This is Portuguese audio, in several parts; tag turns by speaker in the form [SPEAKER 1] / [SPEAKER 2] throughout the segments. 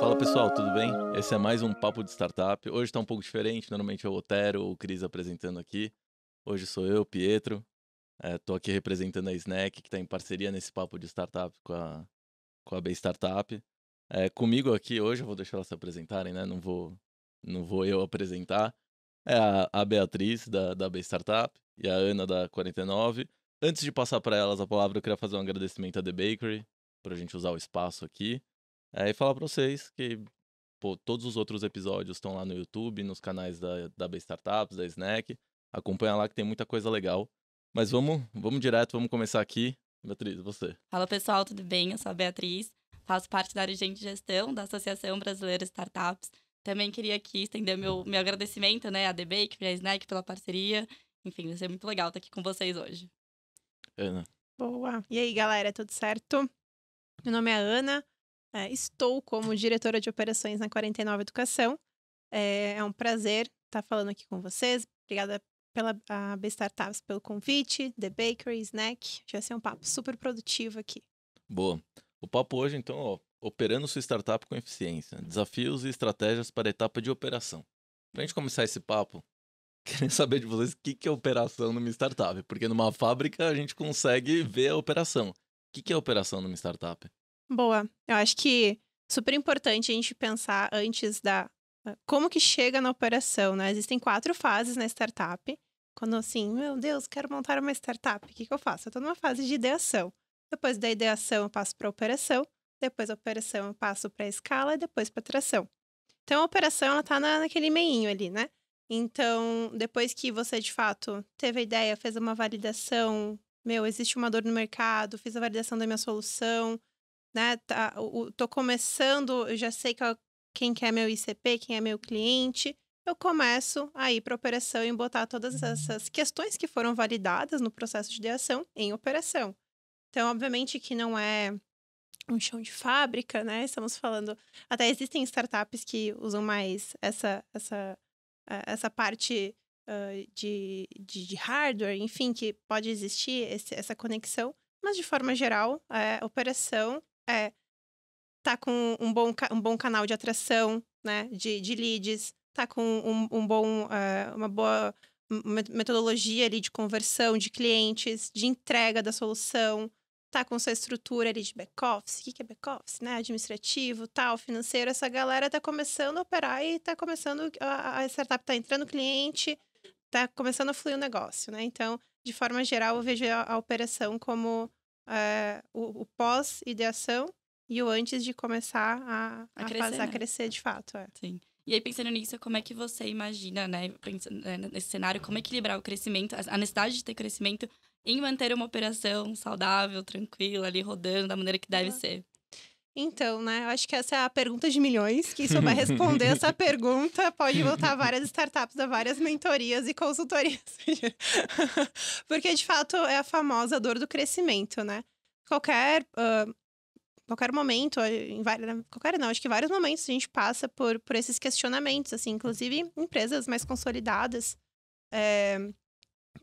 [SPEAKER 1] Fala pessoal, tudo bem? Esse é mais um Papo de Startup. Hoje tá um pouco diferente, normalmente é o Otero ou o Cris apresentando aqui. Hoje sou eu, Pietro. Tô aqui representando a Snack, que tá em parceria nesse Papo de Startup com a B Startup. Comigo aqui hoje, eu vou deixar elas se apresentarem, né? Não vou eu apresentar. É a Beatriz, da B Startup, e a Ana, da 49. Antes de passar para elas a palavra, eu queria fazer um agradecimento à The Bakery, pra gente usar o espaço aqui. E falar pra vocês que pô, todos os outros episódios estão lá no YouTube, nos canais da B Startups, da Snack. Acompanha lá que tem muita coisa legal. Mas vamos direto, vamos começar aqui. Beatriz, você.
[SPEAKER 2] Fala pessoal, tudo bem? Eu sou a Beatriz, faço parte da área de gestão da Associação Brasileira de Startups. Também queria aqui estender meu agradecimento, né, à The Bake, à Snack pela parceria. Enfim, vai ser muito legal estar aqui com vocês hoje.
[SPEAKER 1] Ana.
[SPEAKER 3] Boa. E aí, galera, tudo certo? Meu nome é Ana, estou como diretora de operações na 49 Educação. É um prazer estar falando aqui com vocês. Obrigada pela a B Startups pelo convite, The Bakery, Snack. Vai ser um papo super produtivo aqui.
[SPEAKER 1] Boa. O papo hoje, então, ó, operando sua startup com eficiência. Desafios e estratégias para a etapa de operação. Pra gente começar esse papo, queria saber de vocês o que é operação numa startup. Porque numa fábrica a gente consegue ver a operação. O que é operação numa startup?
[SPEAKER 3] Boa. Eu acho que super importante a gente pensar antes como que chega na operação, né? Existem 4 fases na startup. Quando assim, meu Deus, quero montar uma startup, o que eu faço? Eu tô numa fase de ideação. Depois da ideação eu passo para operação, depois da operação eu passo para escala e depois para tração. Então a operação ela tá naquele meinho ali, né? Então, depois que você de fato teve a ideia, fez uma validação, existe uma dor no mercado, fiz a validação da minha solução, né? Tô começando, eu já sei quem que é meu ICP, quem é meu cliente. Eu começo a ir para operação e botar todas essas questões que foram validadas no processo de ideação em operação. Então, obviamente que não é um chão de fábrica, né? Estamos falando. Até existem startups que usam mais essa parte de hardware, enfim, que pode existir essa conexão. Mas, de forma geral, a operação tá com um bom canal de atração, né, de leads, tá com uma boa metodologia ali de conversão de clientes, de entrega da solução, tá com sua estrutura ali de back-office. O que é back-office, né? Administrativo, tal, financeiro. Essa galera tá começando a operar e tá começando, a startup tá entrando cliente, tá começando a fluir o negócio, né? Então, de forma geral, eu vejo a operação como o pós-ideação e o antes de começar
[SPEAKER 2] A crescer,
[SPEAKER 3] a
[SPEAKER 2] né?
[SPEAKER 3] crescer de fato.
[SPEAKER 2] Sim. E aí, pensando nisso, como é que você imagina, né, pensando, nesse cenário, como equilibrar o crescimento, a necessidade de ter crescimento em manter uma operação saudável, tranquila, ali rodando da maneira que deve ser?
[SPEAKER 3] Então, né, eu acho que essa é a pergunta de milhões. Quem souber responder essa pergunta pode voltar a várias startups, a várias mentorias e consultorias. Porque, de fato, é a famosa dor do crescimento, né? Qualquer momento, acho que vários momentos a gente passa por esses questionamentos, assim, inclusive empresas mais consolidadas.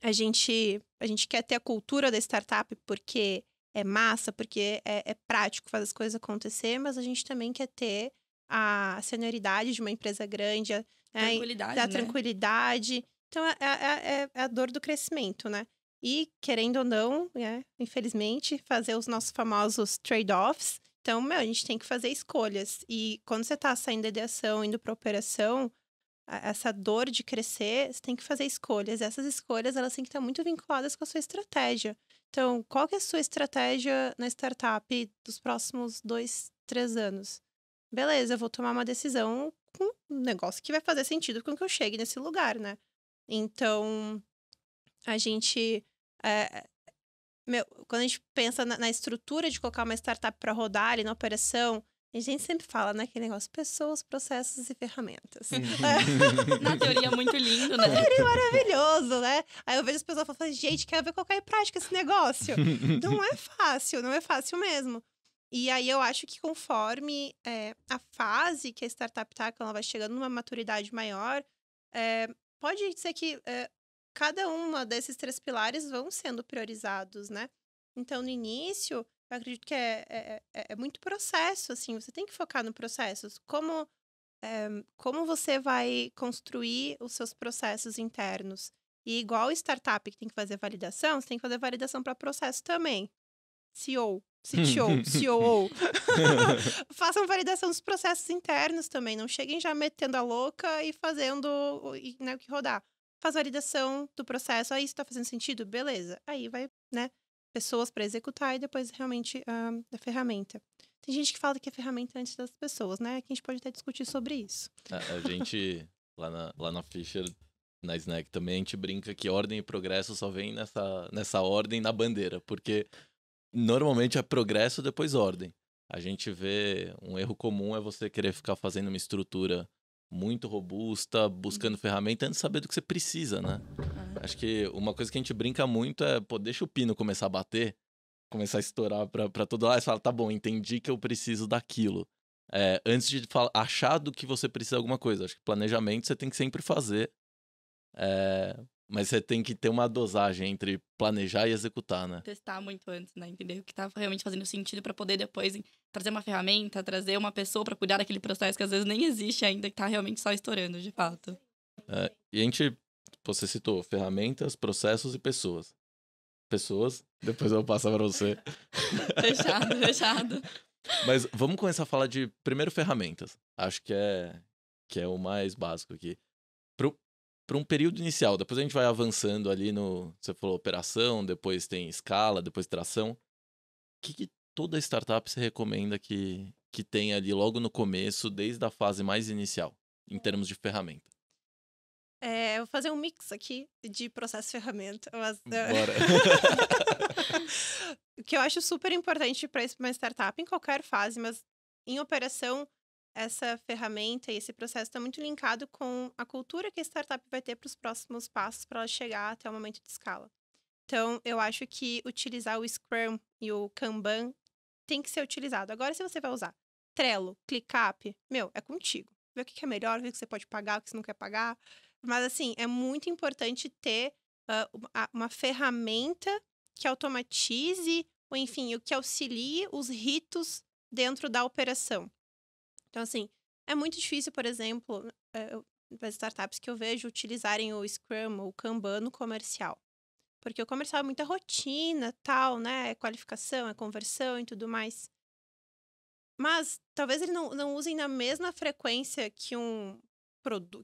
[SPEAKER 3] A gente quer ter a cultura da startup porque é massa, porque é prático fazer as coisas acontecer, mas a gente também quer ter a senioridade de uma empresa grande,
[SPEAKER 2] Tranquilidade,
[SPEAKER 3] a
[SPEAKER 2] né?
[SPEAKER 3] tranquilidade. Então, é a dor do crescimento, né? E, querendo ou não, infelizmente, fazer os nossos famosos trade-offs. Então, a gente tem que fazer escolhas. E quando você tá saindo da ideação, indo para operação, essa dor de crescer, você tem que fazer escolhas. Essas escolhas, elas têm que estar muito vinculadas com a sua estratégia. Então, qual que é a sua estratégia na startup dos próximos 2, 3 anos? Beleza, eu vou tomar uma decisão com um negócio que vai fazer sentido com que eu chegue nesse lugar, né? Então, a gente... quando a gente pensa na estrutura de colocar uma startup para rodar ali na operação, a gente sempre fala, né, aquele negócio, pessoas, processos e ferramentas.
[SPEAKER 2] Na teoria, muito lindo, né?
[SPEAKER 3] É maravilhoso, né? Aí eu vejo as pessoas falando, gente, quero ver colocar em prática esse negócio. Não é fácil mesmo. E aí eu acho que conforme a fase que a startup tá, que ela vai chegando numa maturidade maior, pode ser que cada uma desses 3 pilares vão sendo priorizados, né? Então, no início, eu acredito que é muito processo, assim, você tem que focar no processo. Como você vai construir os seus processos internos. E igual startup que tem que fazer validação, você tem que fazer validação para processo também. CEO, CTO, COO. Façam validação dos processos internos também. Não cheguem já metendo a louca e fazendo né, o que rodar. Faz validação do processo. Isso tá fazendo sentido? Beleza. Aí vai, né? Pessoas para executar e depois realmente da ferramenta. Tem gente que fala que é ferramenta antes das pessoas, né? Que a gente pode até discutir sobre isso.
[SPEAKER 1] A gente, lá na Fischer, na Snack também, a gente brinca que ordem e progresso só vem nessa ordem na bandeira, porque normalmente é progresso depois ordem. A gente vê um erro comum é você querer ficar fazendo uma estrutura muito robusta, buscando ferramenta antes de saber do que você precisa, né? Acho que uma coisa que a gente brinca muito é, pô, deixa o pino começar a bater, começar a estourar pra todo lado, e você fala, tá bom, entendi que eu preciso daquilo. Antes de achar do que você precisa de alguma coisa. Acho que planejamento você tem que sempre fazer, mas você tem que ter uma dosagem entre planejar e executar, né?
[SPEAKER 2] Testar muito antes, né? Entender o que tá realmente fazendo sentido pra poder depois trazer uma ferramenta, trazer uma pessoa pra cuidar daquele processo que às vezes nem existe ainda, que tá realmente só estourando, de fato.
[SPEAKER 1] E a gente, você citou ferramentas, processos e pessoas. Pessoas, depois eu vou passar pra você.
[SPEAKER 2] Fechado.
[SPEAKER 1] Mas vamos começar a falar de, primeiro, ferramentas. Acho que é o mais básico aqui. Para um período inicial, depois a gente vai avançando ali no... Você falou operação, depois tem escala, depois tração. O que toda startup você recomenda que tenha ali logo no começo, desde a fase mais inicial, em termos de ferramenta?
[SPEAKER 3] Eu vou fazer um mix aqui de processo e ferramenta.
[SPEAKER 1] Bora.
[SPEAKER 3] O que eu acho super importante para uma startup, em qualquer fase, mas em operação, essa ferramenta e esse processo está muito linkado com a cultura que a startup vai ter para os próximos passos para ela chegar até o momento de escala. Então, eu acho que utilizar o Scrum e o Kanban tem que ser utilizado. Agora, se você vai usar Trello, ClickUp, é contigo. Vê o que é melhor, vê o que você pode pagar, o que você não quer pagar. Mas, assim, é muito importante ter uma ferramenta que automatize, ou enfim, o que auxilie os ritos dentro da operação. Então, assim, é muito difícil, por exemplo, as startups que eu vejo utilizarem o Scrum ou o Kanban no comercial. Porque o comercial é muita rotina, tal, né? É qualificação, é conversão e tudo mais. Mas talvez ele não usem na mesma frequência que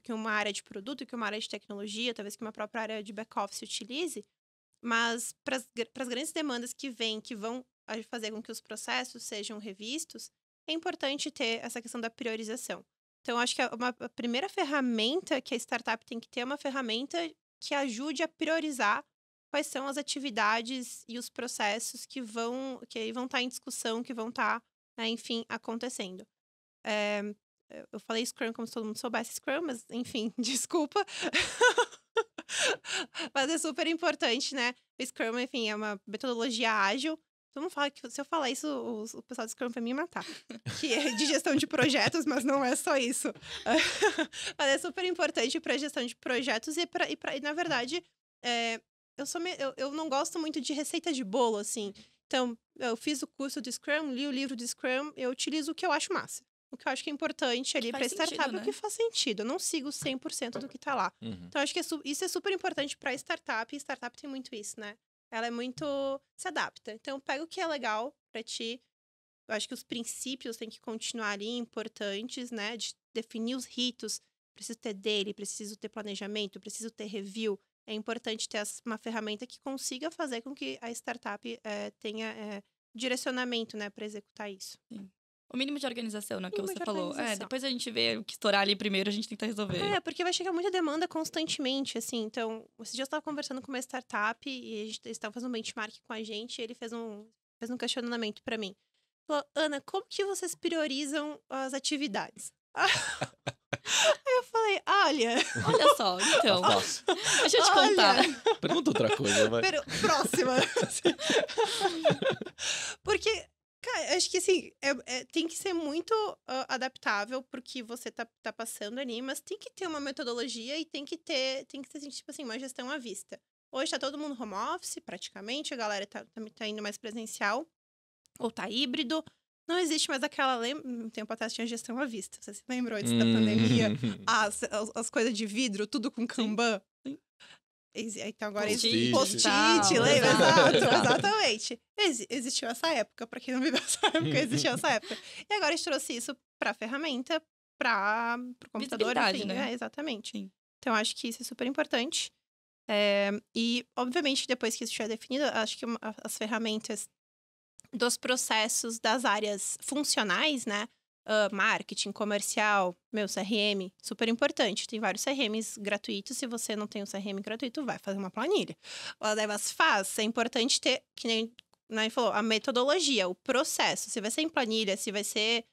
[SPEAKER 3] que uma área de produto, que uma área de tecnologia, talvez que uma própria área de back-office utilize. Mas para as grandes demandas que vão fazer com que os processos sejam revistos, é importante ter essa questão da priorização. Então, acho que a primeira ferramenta que a startup tem que ter é uma ferramenta que ajude a priorizar quais são as atividades e os processos que vão estar em discussão, que vão estar, enfim, acontecendo. Eu falei Scrum como se todo mundo soubesse Scrum, mas, enfim, desculpa. Mas é super importante, né? O Scrum, enfim, é uma metodologia ágil. Todo mundo fala que se eu falar isso, o pessoal do Scrum vai me matar. Que é de gestão de projetos, mas não é só isso. Mas é super importante para gestão de projetos e na verdade, eu não gosto muito de receita de bolo, assim. Então, eu fiz o curso do Scrum, li o livro do Scrum, eu utilizo o que eu acho massa. O que eu acho que é importante ali para startup,
[SPEAKER 2] né?
[SPEAKER 3] O que faz sentido. Eu não sigo 100% do que tá lá.
[SPEAKER 1] Uhum.
[SPEAKER 3] Então, acho que isso é super importante para startup. E startup tem muito isso, né? Ela é muito... se adapta. Então, pega o que é legal para ti. Eu acho que os princípios têm que continuar ali importantes, né? De definir os ritos. Preciso ter daily, preciso ter planejamento, preciso ter review. É importante ter uma ferramenta que consiga fazer com que a startup tenha direcionamento, né? Para executar isso.
[SPEAKER 2] Sim. O mínimo de organização, né? Que
[SPEAKER 3] Mínimo
[SPEAKER 2] você
[SPEAKER 3] de
[SPEAKER 2] falou.
[SPEAKER 3] organização.
[SPEAKER 2] Depois a gente vê o que estourar ali primeiro, a gente tenta resolver.
[SPEAKER 3] Porque vai chegar muita demanda constantemente, assim. Então, esse dia eu estava conversando com uma startup e eles estavam fazendo um benchmark com a gente e ele fez um questionamento para mim. Falou, Ana, como que vocês priorizam as atividades? Aí eu falei,
[SPEAKER 2] Olha só, então. Deixa eu te contar.
[SPEAKER 1] Pergunta outra coisa, vai.
[SPEAKER 3] Próxima. Porque... cara, acho que assim, tem que ser muito adaptável porque você tá passando ali, mas tem que ter uma metodologia e tem que ter tipo assim, uma gestão à vista. Hoje tá todo mundo home office, praticamente, a galera tá indo mais presencial. ou tá híbrido. Não existe mais aquela... Um tempo atrás tinha gestão à vista. Você se lembrou antes da pandemia? As coisas de vidro, tudo com Kanban.
[SPEAKER 2] Sim.
[SPEAKER 3] Então agora
[SPEAKER 1] Post-it.
[SPEAKER 3] Post-it, lembra? Exato, exatamente. Existiu essa época, pra quem não viveu essa época, existiu essa época. E agora a gente trouxe isso pra ferramenta, pro computador,
[SPEAKER 2] Visibilidade,
[SPEAKER 3] enfim.
[SPEAKER 2] né?
[SPEAKER 3] Exatamente.
[SPEAKER 2] Sim.
[SPEAKER 3] Então acho que isso é super importante. E, obviamente, depois que isso estiver definido, acho que as ferramentas dos processos das áreas funcionais, né? Marketing, comercial, CRM, super importante. Tem vários CRMs gratuitos. Se você não tem um CRM gratuito, vai fazer uma planilha. Mas é importante ter, que nem né, falou, a metodologia, o processo. Se vai ser em planilha, se vai ser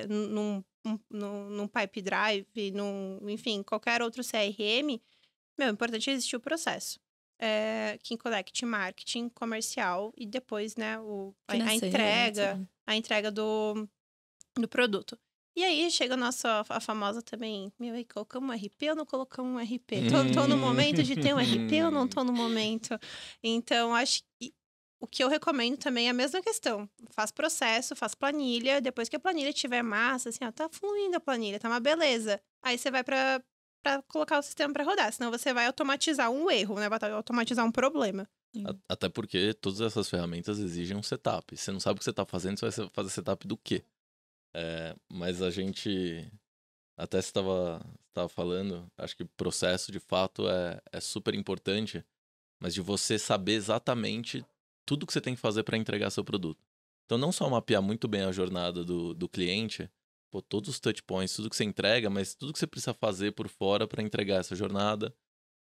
[SPEAKER 3] num Pipe Drive, enfim, qualquer outro CRM, é importante existir o processo. Que conecte marketing, comercial e depois, né, a entrega do produto. E aí chega a famosa também, aí colocamos um RP ou não colocamos um RP? Tô no momento de ter um RP ou não tô no momento? Então, acho que o que eu recomendo também é a mesma questão. Faz processo, faz planilha, depois que a planilha tiver massa, assim, tá fluindo a planilha, tá uma beleza. Aí você vai pra colocar o sistema pra rodar, senão você vai automatizar um erro, né? Vai automatizar um problema.
[SPEAKER 1] Até porque todas essas ferramentas exigem um setup. Você não sabe o que você tá fazendo, você vai fazer setup do quê? Mas a gente até estava falando, acho que o processo de fato é super importante, mas de você saber exatamente tudo que você tem que fazer para entregar seu produto. Então não só mapear muito bem a jornada do cliente, todos os touch points, tudo que você entrega, mas tudo que você precisa fazer por fora para entregar essa jornada.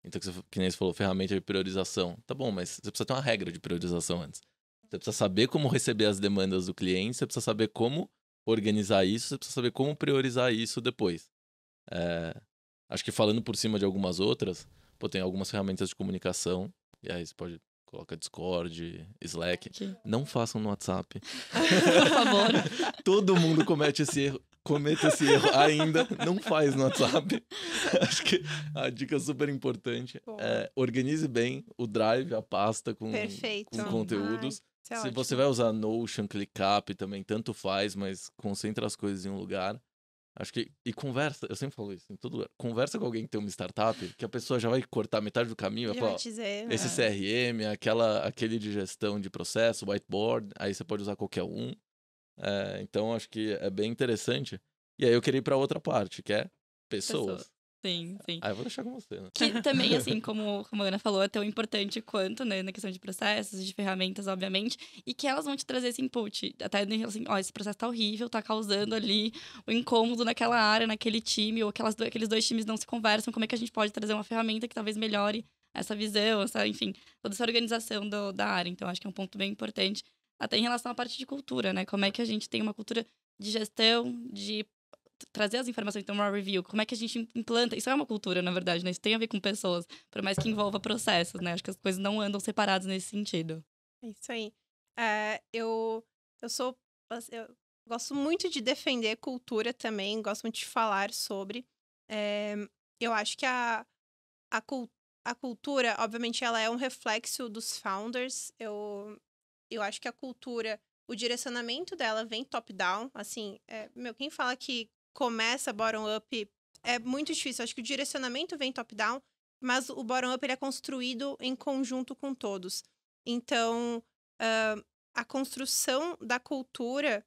[SPEAKER 1] Então, que nem você falou, ferramenta de priorização. Tá bom, mas você precisa ter uma regra de priorização antes. Você precisa saber como receber as demandas do cliente, você precisa saber como organizar isso, você precisa saber como priorizar isso depois. Acho que falando por cima de algumas outras, tem algumas ferramentas de comunicação, e aí você pode colocar Discord, Slack. Não façam no WhatsApp.
[SPEAKER 2] Por favor.
[SPEAKER 1] Todo mundo comete esse erro ainda, não faz no WhatsApp. Acho que a dica super importante é organize bem o Drive, a pasta com conteúdos. Se você vai usar Notion, ClickUp também, tanto faz, mas concentra as coisas em um lugar. Acho que... E conversa, eu sempre falo isso em todo lugar. Conversa com alguém que tem uma startup, que a pessoa já vai cortar metade do caminho. Vai falar, esse CRM, aquele de gestão de processo, whiteboard, aí você pode usar qualquer um. Então, acho que é bem interessante. E aí eu queria ir pra outra parte, que é pessoas.
[SPEAKER 2] Sim.
[SPEAKER 1] Aí eu vou deixar com você, né?
[SPEAKER 2] Que também, assim, como a Ana falou, é tão importante quanto, né, na questão de processos, de ferramentas, obviamente, e que elas vão te trazer esse input. Até assim, esse processo tá horrível, tá causando ali o incômodo naquela área, naquele time, ou aqueles dois times não se conversam, como é que a gente pode trazer uma ferramenta que talvez melhore essa visão, enfim, toda essa organização da área. Então, acho que é um ponto bem importante. Até em relação à parte de cultura, né? Como é que a gente tem uma cultura de gestão, de trazer as informações, então uma review, como é que a gente implanta, isso é uma cultura, na verdade, né? Isso tem a ver com pessoas, por mais que envolva processos, né? Acho que as coisas não andam separadas nesse sentido.
[SPEAKER 3] É isso aí. Eu gosto muito de defender cultura também, gosto muito de falar sobre. Eu acho que a cultura, obviamente, ela é um reflexo dos founders. Eu acho que a cultura, o direcionamento dela vem top-down, assim, quem fala que começa bottom-up é muito difícil. Acho que o direcionamento vem top-down, mas o bottom-up ele é construído em conjunto com todos. Então, a construção da cultura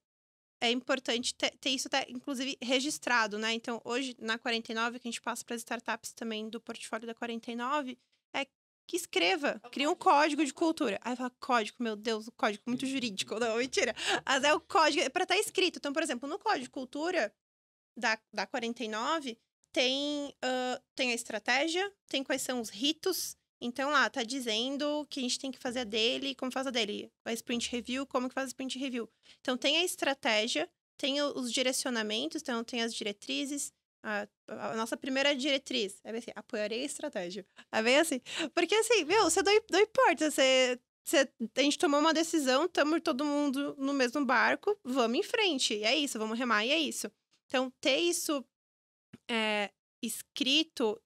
[SPEAKER 3] é importante ter isso, inclusive, registrado, né? Então, hoje, na 49, que a gente passa para as startups também do portfólio da 49, que escreva, cria um código de cultura. Aí fala, código, meu Deus, o código muito jurídico. Não, mentira. Mas é o código, é para estar escrito. Então, por exemplo, no código de cultura da 49, tem a estratégia, tem quais são os ritos. Então, lá, tá dizendo que a gente tem que fazer a dele, como faz a dele. A sprint review, como que faz a sprint review. Então, tem a estratégia, tem os direcionamentos, então tem as diretrizes. A nossa primeira diretriz é bem assim, apoiarei a estratégia. É bem assim. Porque assim, você não importa, a gente tomou uma decisão, estamos todo mundo no mesmo barco, vamos em frente. E é isso, vamos remar, e é isso. Então, ter isso escrito,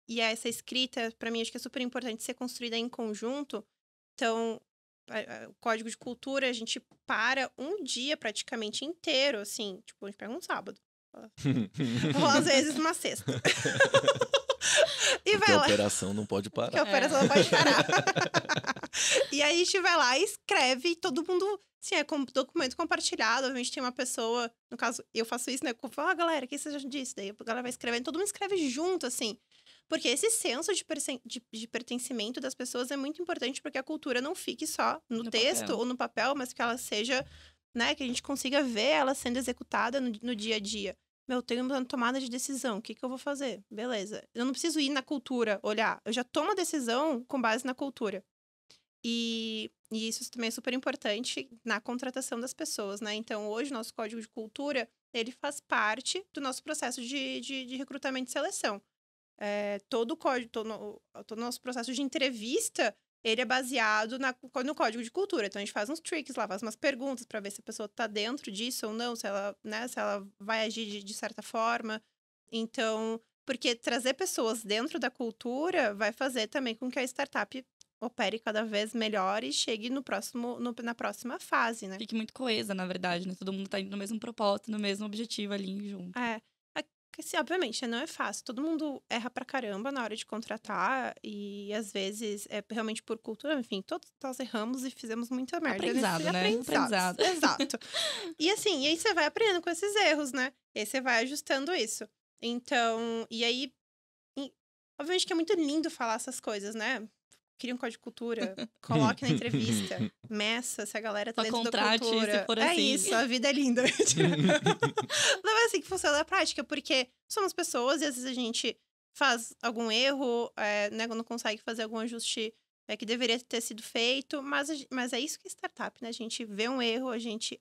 [SPEAKER 3] e essa escrita, para mim, acho que é super importante ser construída em conjunto. Então, o código de cultura, a gente para um dia praticamente inteiro, assim. Tipo, a gente pega um sábado. Ou às vezes uma sexta. E
[SPEAKER 1] Porque
[SPEAKER 3] vai
[SPEAKER 1] a
[SPEAKER 3] lá.
[SPEAKER 1] operação não pode
[SPEAKER 3] Porque a
[SPEAKER 1] parar.
[SPEAKER 3] operação não pode parar. E aí a gente vai lá e escreve, e todo mundo, assim, é com documento compartilhado. A gente tem uma pessoa, no caso, eu faço isso, né? Eu falo, galera, o que vocês acham disso? Daí a galera vai escrevendo, todo mundo escreve junto, assim. Porque esse senso de pertencimento das pessoas é muito importante para que a cultura não fique só no texto
[SPEAKER 2] papel.
[SPEAKER 3] ou no papel, mas que ela seja, né? Que a gente consiga ver ela sendo executada no dia a dia. Meu, eu tenho uma tomada de decisão. O que eu vou fazer? Beleza. Eu não preciso ir na cultura, olhar. Eu já tomo a decisão com base na cultura. E isso também é super importante na contratação das pessoas, né? Então, hoje, o nosso código de cultura, ele faz parte do nosso processo de recrutamento e seleção. Todo o código, todo o nosso processo de entrevista, ele é baseado no código de cultura. Então, a gente faz uns tricks lá, faz umas perguntas para ver se a pessoa tá dentro disso ou não, se ela, né, se ela vai agir de certa forma. Então, porque trazer pessoas dentro da cultura vai fazer também com que a startup opere cada vez melhor e chegue na próxima fase, né?
[SPEAKER 2] Fique muito coesa, na verdade, né? Todo mundo tá indo no mesmo propósito, no mesmo objetivo ali junto.
[SPEAKER 3] Assim, obviamente, não é fácil. Todo mundo erra pra caramba na hora de contratar. E, às vezes, é realmente por cultura. Enfim, todos nós erramos e fizemos muita merda.
[SPEAKER 2] Aprendizado, né? Aprendizado.
[SPEAKER 3] Exato. E, assim, e aí você vai aprendendo com esses erros, né? E aí você vai ajustando isso. Então, e aí... obviamente que é muito lindo falar essas coisas, né? Cria um código de cultura, coloque na entrevista, meça se a galera tá
[SPEAKER 2] Só
[SPEAKER 3] dentro da
[SPEAKER 2] contrate
[SPEAKER 3] cultura.
[SPEAKER 2] se for
[SPEAKER 3] É
[SPEAKER 2] assim.
[SPEAKER 3] isso, a vida é linda. Não é assim que funciona na prática, porque somos pessoas e às vezes a gente faz algum erro, né, não consegue fazer algum ajuste que deveria ter sido feito, mas é isso que é startup, né? A gente vê um erro, a gente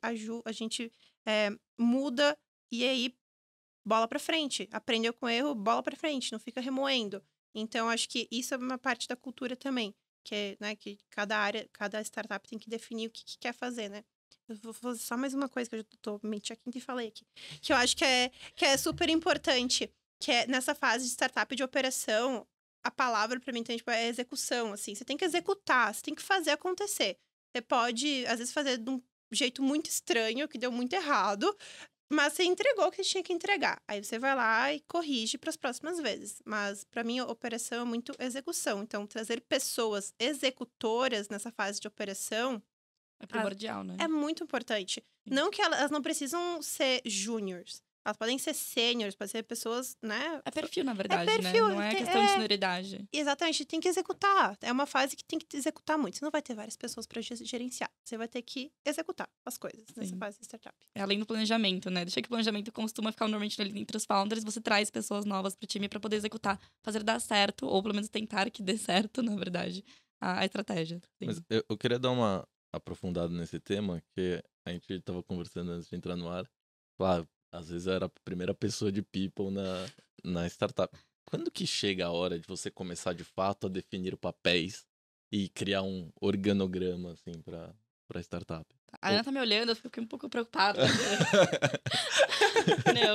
[SPEAKER 3] muda e aí bola pra frente. Aprendeu com o erro, bola pra frente, não fica remoendo. Então, acho que isso é uma parte da cultura também. Que é, né, que cada startup tem que definir o que quer fazer, né? Eu vou fazer só mais uma coisa que eu já tô menti a quinta e falei aqui. Que eu acho que é super importante. Que é nessa fase de startup de operação, a palavra pra mim então, tipo, é execução, assim. Você tem que executar, você tem que fazer acontecer. Você pode, às vezes, fazer de um jeito muito estranho, que deu muito errado, mas você entregou o que você tinha que entregar. Aí você vai lá e corrige para as próximas vezes. Mas, para mim, a operação é muito execução. Então, trazer pessoas executoras nessa fase de operação
[SPEAKER 2] É primordial, né?
[SPEAKER 3] é muito importante. Não que elas não precisam ser júniors. Elas podem ser sêniores, podem ser pessoas, né?
[SPEAKER 2] É perfil, na verdade,
[SPEAKER 3] perfil,
[SPEAKER 2] né? Não é questão de senioridade.
[SPEAKER 3] Exatamente, tem que executar. É uma fase que tem que executar muito. Você não vai ter várias pessoas para gerenciar. Você vai ter que executar as coisas nessa fase de startup.
[SPEAKER 2] É além do planejamento, né? Deixa que o planejamento costuma ficar normalmente ali entre os founders, você traz pessoas novas pro time para poder executar, fazer dar certo, ou pelo menos tentar que dê certo, na verdade, a estratégia. Sim.
[SPEAKER 1] Mas eu queria dar uma aprofundada nesse tema, que a gente tava conversando antes de entrar no ar. Claro, às vezes eu era a primeira pessoa de people na startup. Quando que chega a hora de você começar de fato a definir papéis e criar um organograma, assim, pra startup?
[SPEAKER 2] A Ana tá me olhando, eu fico um pouco preocupada.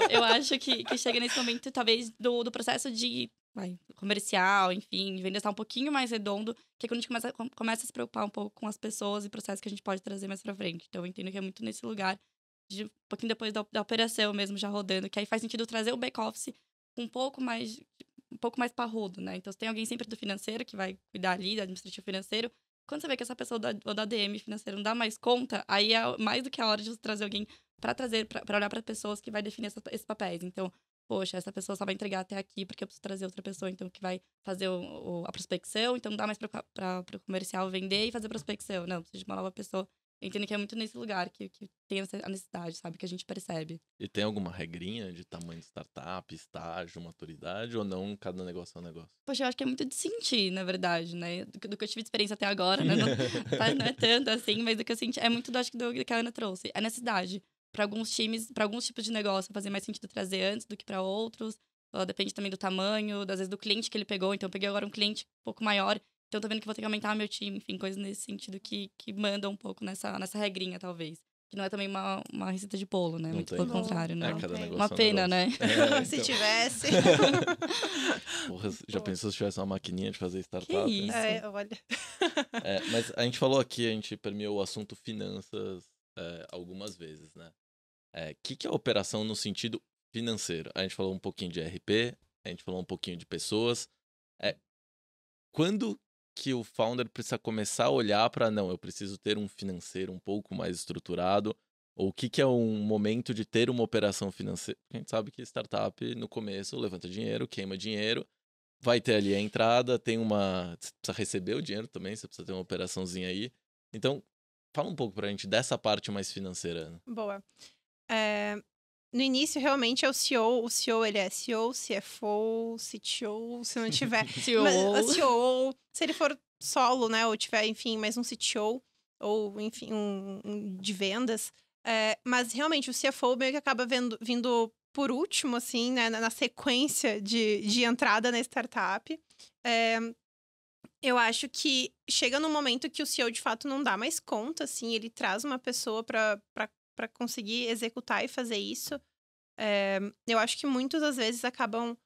[SPEAKER 2] Eu acho que chega nesse momento, talvez, do processo de comercial, enfim, vender estar um pouquinho mais redondo, que é quando a gente começa a se preocupar um pouco com as pessoas e processos que a gente pode trazer mais pra frente. Então, eu entendo que é muito nesse lugar, de um pouquinho depois da operação mesmo, já rodando, que aí faz sentido trazer o back-office um pouco mais parrudo, né? Então, se tem alguém sempre do financeiro, que vai cuidar ali, do administrativo financeiro, quando você vê que essa pessoa da DM financeiro não dá mais conta, aí é mais do que a hora de você trazer alguém pra olhar para pessoas que vai definir esses papéis. Então, poxa, essa pessoa só vai entregar até aqui porque eu preciso trazer outra pessoa, então, que vai fazer a prospecção. Então, não dá mais para o comercial vender e fazer prospecção. Não, precisa de uma nova pessoa. Eu entendo que é muito nesse lugar que tem a necessidade, sabe? Que a gente percebe.
[SPEAKER 1] E tem alguma regrinha de tamanho de startup, estágio, maturidade, ou não? Cada negócio é um negócio?
[SPEAKER 2] Poxa, eu acho que é muito de sentir, na verdade, né? Do que eu tive de experiência até agora, né? Não é tanto assim, mas do que eu senti é muito acho que do que a Ana trouxe. É necessidade. Para alguns times, para alguns tipos de negócio, fazer mais sentido trazer antes do que para outros. Depende também do tamanho, às vezes do cliente que ele pegou. Então, eu peguei agora um cliente um pouco maior. Então, tô vendo que vou ter que aumentar meu time. Enfim, coisas nesse sentido que mandam um pouco nessa regrinha, talvez. que não é também uma receita de bolo, né?
[SPEAKER 1] Não
[SPEAKER 2] Muito
[SPEAKER 1] tem.
[SPEAKER 2] pelo contrário, né?
[SPEAKER 1] Cada
[SPEAKER 3] tem.
[SPEAKER 1] negócio
[SPEAKER 2] Uma
[SPEAKER 1] é um
[SPEAKER 2] pena,
[SPEAKER 1] negócio.
[SPEAKER 2] né?
[SPEAKER 3] Se
[SPEAKER 1] Então.
[SPEAKER 3] tivesse.
[SPEAKER 1] Porra, já pensou se tivesse uma maquininha de fazer startup?
[SPEAKER 2] isso?
[SPEAKER 3] Olha.
[SPEAKER 1] Mas a gente falou aqui, a gente permeou o assunto finanças algumas vezes, né? O que é operação no sentido financeiro? A gente falou um pouquinho de RP, a gente falou um pouquinho de pessoas. Quando que o founder precisa começar a olhar para, não, eu preciso ter um financeiro um pouco mais estruturado? Ou o que é um momento de ter uma operação financeira? A gente sabe que startup, no começo, levanta dinheiro, queima dinheiro, vai ter ali a entrada, você precisa receber o dinheiro também, você precisa ter uma operaçãozinha aí. Então, fala um pouco pra gente dessa parte mais financeira. Né?
[SPEAKER 3] Boa. No início, realmente, é o CEO. O CEO, ele é CEO, CFO, CTO, se não tiver...
[SPEAKER 2] CEO.
[SPEAKER 3] Mas, CEO, se ele for solo, né? Ou tiver, enfim, mais um CTO. Ou, enfim, um de vendas. Mas, realmente, o CFO meio que acaba vindo por último, assim, né? Na sequência de entrada na startup. Eu acho que chega num momento que o CEO, de fato, não dá mais conta, assim. Ele traz uma pessoa para conseguir executar e fazer isso. Eu acho que muitas das vezes acabam...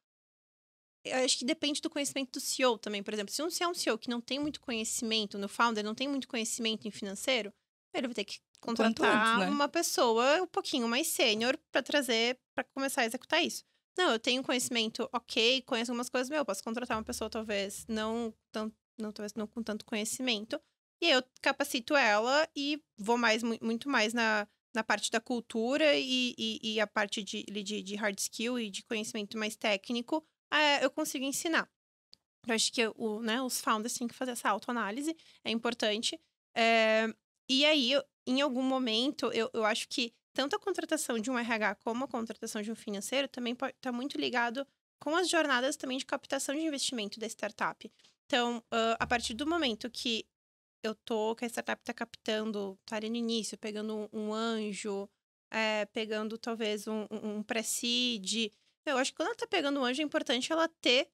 [SPEAKER 3] Eu acho que depende do conhecimento do CEO também. Por exemplo, se é um CEO que não tem muito conhecimento no founder, não tem muito conhecimento em financeiro, ele vai ter que contratar
[SPEAKER 2] antes, né?
[SPEAKER 3] uma pessoa um pouquinho mais sênior para trazer, para começar a executar isso. Não, eu tenho conhecimento ok, conheço algumas coisas, eu posso contratar uma pessoa talvez talvez não com tanto conhecimento. E eu capacito ela e vou muito mais na parte da cultura e a parte de hard skill e de conhecimento mais técnico, eu consigo ensinar. Eu acho que os founders têm que fazer essa autoanálise, é importante. E aí, em algum momento, eu acho que tanto a contratação de um RH como a contratação de um financeiro também está muito ligado com as jornadas também de captação de investimento da startup. Então, a partir do momento que que a startup está captando, tá ali no início, pegando um anjo, pegando talvez um pré-seed. Eu acho que quando ela tá pegando um anjo, é importante ela ter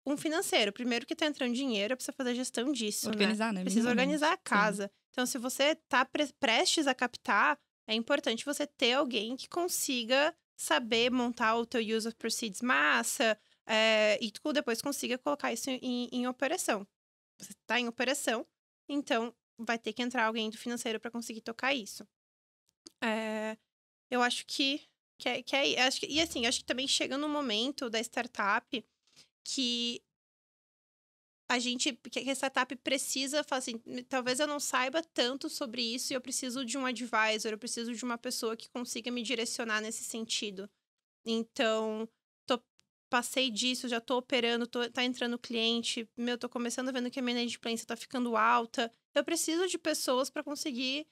[SPEAKER 3] um financeiro. Primeiro que tá entrando dinheiro, precisa fazer a gestão disso,
[SPEAKER 2] Organizar, né?
[SPEAKER 3] Precisa organizar a
[SPEAKER 2] Sim.
[SPEAKER 3] casa. Então, se você tá prestes a captar, é importante você ter alguém que consiga saber montar o teu use of proceeds massa, e tu depois consiga colocar isso em operação. Você tá em operação, então vai ter que entrar alguém do financeiro para conseguir tocar isso. Eu acho acho que também chega no momento da startup que que a startup precisa falar assim, talvez eu não saiba tanto sobre isso e eu preciso de um advisor, eu preciso de uma pessoa que consiga me direcionar nesse sentido. Então, passei disso, já tô operando, tá entrando cliente, tô começando a vendo que a minha inadimplência tá ficando alta. Eu preciso de pessoas para conseguir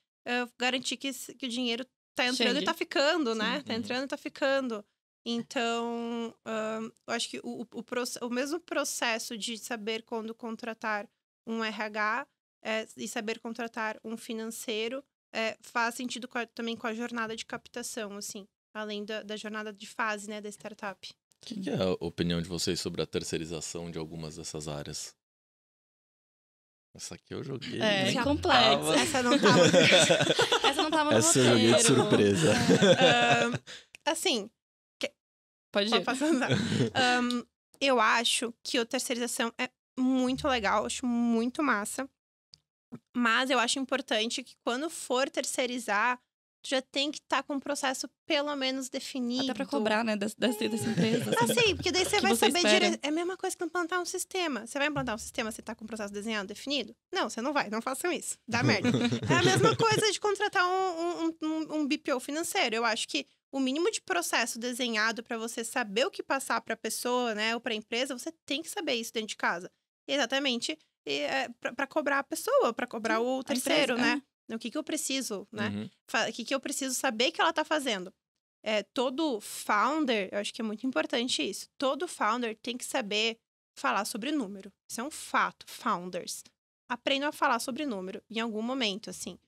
[SPEAKER 3] garantir que o dinheiro tá entrando e tá ficando, né?
[SPEAKER 1] Sim.
[SPEAKER 3] Tá entrando e tá ficando. Então, eu acho que o mesmo processo de saber quando contratar um RH e saber contratar um financeiro faz sentido também com a jornada de captação, assim. Além da jornada de fase, né, da startup.
[SPEAKER 1] O que é a opinião de vocês sobre a terceirização de algumas dessas áreas? Essa aqui eu joguei. nem
[SPEAKER 2] complexo.
[SPEAKER 1] tava.
[SPEAKER 3] Essa não tava.
[SPEAKER 2] Essa não tava no
[SPEAKER 1] Essa eu joguei de
[SPEAKER 2] roteiro.
[SPEAKER 1] surpresa.
[SPEAKER 3] Assim,
[SPEAKER 2] Pode ir.
[SPEAKER 3] posso andar. Eu acho que a terceirização é muito legal, acho muito massa. Mas eu acho importante que quando for terceirizar, tu já tem que estar com um processo pelo menos definido.
[SPEAKER 2] Até pra cobrar, né, dessa empresa.
[SPEAKER 3] Assim, porque daí você vai
[SPEAKER 2] você
[SPEAKER 3] saber
[SPEAKER 2] espera?
[SPEAKER 3] É a mesma coisa que implantar um sistema. Você vai implantar um sistema, você tá com o processo desenhado, definido? Não, você não vai, não façam isso. Dá merda. É a mesma coisa de contratar um BPO financeiro. Eu acho que o mínimo de processo desenhado para você saber o que passar pra pessoa, né, ou pra empresa, você tem que saber isso dentro de casa. Exatamente para cobrar a pessoa, para cobrar o terceiro,
[SPEAKER 2] empresa,
[SPEAKER 3] né? O que eu preciso, né?
[SPEAKER 1] Uhum.
[SPEAKER 3] O que eu preciso saber que ela tá fazendo. Todo founder, eu acho que é muito importante isso. Todo founder tem que saber falar sobre número. Isso é um fato. Founders aprendam a falar sobre número em algum momento, assim.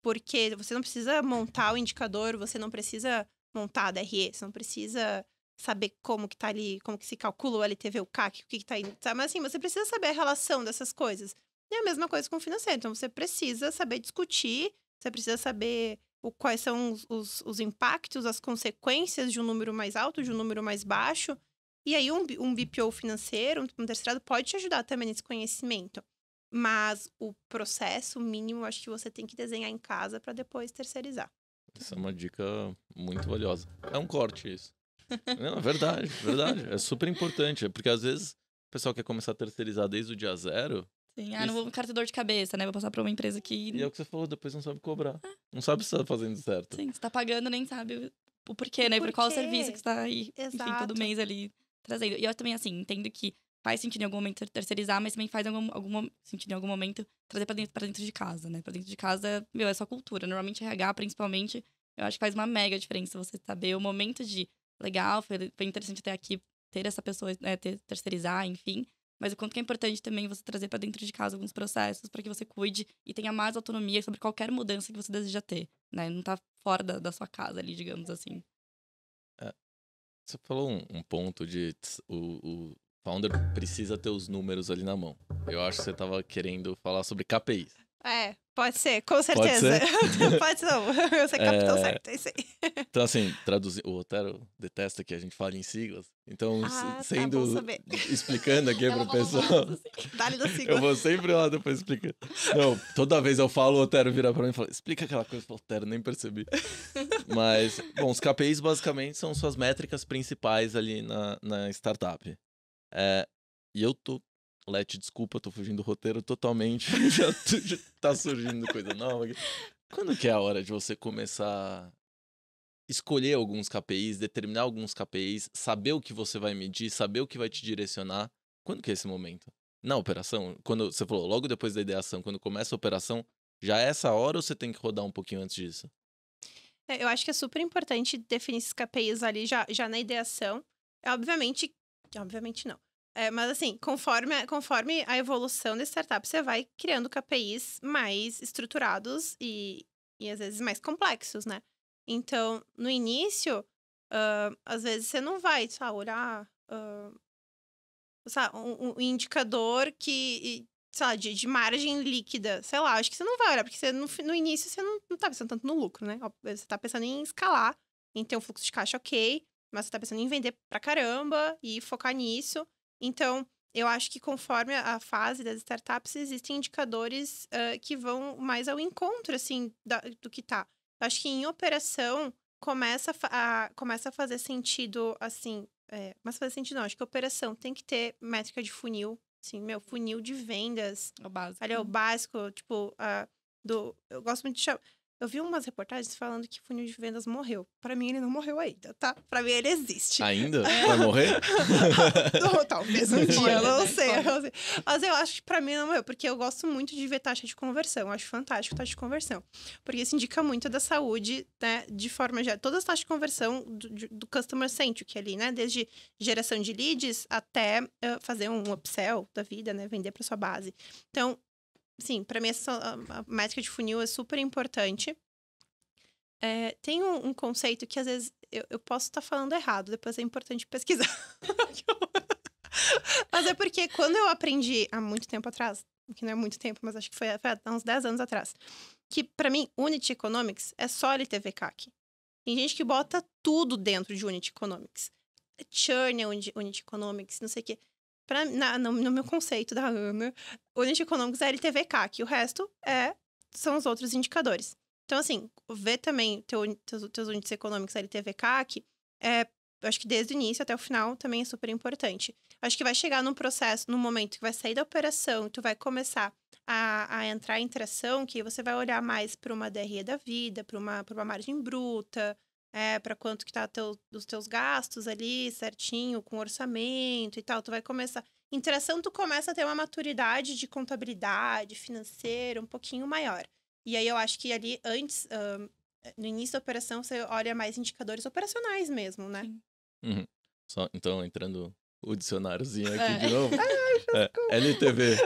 [SPEAKER 3] Porque você não precisa montar o indicador, você não precisa montar a DRE, você não precisa saber como que tá ali, como que se calcula o LTV, o CAC, o que tá indo, sabe? Mas assim, você precisa saber a relação dessas coisas. E a mesma coisa com o financeiro. Então, você precisa saber discutir, você precisa saber quais são os impactos, as consequências de um número mais alto, de um número mais baixo. E aí, um BPO financeiro, um terceirado, pode te ajudar também nesse conhecimento. Mas o processo mínimo, eu acho que você tem que desenhar em casa para depois terceirizar.
[SPEAKER 1] Essa é uma dica muito valiosa. É um corte isso. Não, é verdade, verdade. É super importante. Porque às vezes o pessoal quer começar a terceirizar desde o dia zero.
[SPEAKER 2] Sim, não vou ficar ter dor de cabeça, né? Vou passar pra uma empresa que...
[SPEAKER 1] E é o que você falou, depois não sabe cobrar. Não sabe se tá fazendo certo.
[SPEAKER 2] Sim, você tá pagando, nem sabe o porquê, né? Por qual serviço que você tá aí, enfim, todo mês ali trazendo. E eu também, assim, entendo que faz sentido em algum momento terceirizar, mas também faz sentido em algum momento trazer pra dentro de casa, né? Pra dentro de casa, é só cultura. Normalmente RH, principalmente, eu acho que faz uma mega diferença você saber o momento de legal, foi interessante até aqui ter essa pessoa, né, terceirizar, enfim. Mas o quanto que é importante também você trazer pra dentro de casa alguns processos para que você cuide e tenha mais autonomia sobre qualquer mudança que você deseja ter, né? Não tá fora da sua casa ali, digamos assim.
[SPEAKER 1] Você falou um ponto de o founder precisa ter os números ali na mão. Eu acho que você tava querendo falar sobre KPIs.
[SPEAKER 3] Pode ser, com certeza. Pode ser, não. Você captou certo, é isso aí.
[SPEAKER 1] Então, assim, o Otero detesta que a gente fale em siglas. Então,
[SPEAKER 3] tá bom saber.
[SPEAKER 1] explicando aqui pro pessoal.
[SPEAKER 3] Dá-lhe da sigla.
[SPEAKER 1] Eu vou sempre lá depois explicando. Não, toda vez eu falo, o Otero vira pra mim e fala, explica aquela coisa. Eu falo, Otero, nem percebi. Mas, bom, os KPIs basicamente são suas métricas principais ali na startup. E eu tô... Leti, desculpa, tô fugindo do roteiro totalmente. já tá surgindo coisa nova aqui. Quando que é a hora de você começar a escolher alguns KPIs, determinar alguns KPIs, saber o que você vai medir, saber o que vai te direcionar? Quando que é esse momento? Na operação? Quando você falou, logo depois da ideação, quando começa a operação, já é essa hora ou você tem que rodar um pouquinho antes disso?
[SPEAKER 3] Eu acho que é super importante definir esses KPIs ali já na ideação. Obviamente não. Mas assim, conforme a evolução da startup, você vai criando KPIs mais estruturados e às vezes mais complexos, né? Então, no início, às vezes você não vai, olhar um indicador que, de margem líquida. Sei lá, acho que você não vai olhar, porque você, no início você não tá pensando tanto no lucro, né? Você tá pensando em escalar, em ter um fluxo de caixa ok, mas você tá pensando em vender pra caramba e focar nisso. Então, eu acho que conforme a fase das startups, existem indicadores que vão mais ao encontro, assim, do que tá. Eu acho que em operação começa a fazer sentido, assim... mas fazer sentido não, acho que a operação tem que ter métrica de funil, assim, funil de vendas.
[SPEAKER 2] É o básico.
[SPEAKER 3] Ali é o básico, tipo, eu gosto muito de chamar... Eu vi umas reportagens falando que o funil de vendas morreu. Pra mim, ele não morreu ainda, tá? Pra mim, ele existe.
[SPEAKER 1] Ainda? Vai morrer?
[SPEAKER 3] Talvez um dia, eu não sei. Mas eu acho que pra mim não morreu, porque eu gosto muito de ver taxa de conversão. Eu acho fantástico taxa de conversão. Porque isso indica muito da saúde, né? De forma geral. Todas as taxas de conversão do customer centric ali, né? Desde geração de leads até fazer um upsell da vida, né? Vender pra sua base. Então, sim, pra mim a métrica de funil é super importante. Tem um conceito que às vezes eu posso estar falando errado, depois é importante pesquisar. Mas é porque quando eu aprendi há muito tempo atrás, que não é muito tempo, mas acho que foi há uns 10 anos atrás, que pra mim Unit Economics é só LTV CAC. Tem gente que bota tudo dentro de Unit Economics. Churn é Unit Economics, não sei o quê. No meu conceito da Ana, Unit Economics é LTV CAC, o resto são os outros indicadores. Então, assim, ver também teus Units Economics LTV CAC, eu acho que desde o início até o final também é super importante. Eu acho que vai chegar num processo, num momento que vai sair da operação, tu vai começar a entrar em tração, que você vai olhar mais para uma DRE da vida, para uma margem bruta, para quanto que tá os teus gastos ali certinho, com orçamento e tal. Tu vai começar... Em tração, tu começa a ter uma maturidade de contabilidade financeira um pouquinho maior. E aí, eu acho que ali, antes, no início da operação, você olha mais indicadores operacionais mesmo, né?
[SPEAKER 1] Uhum. Então, entrando o dicionáriozinho aqui de novo. LTV,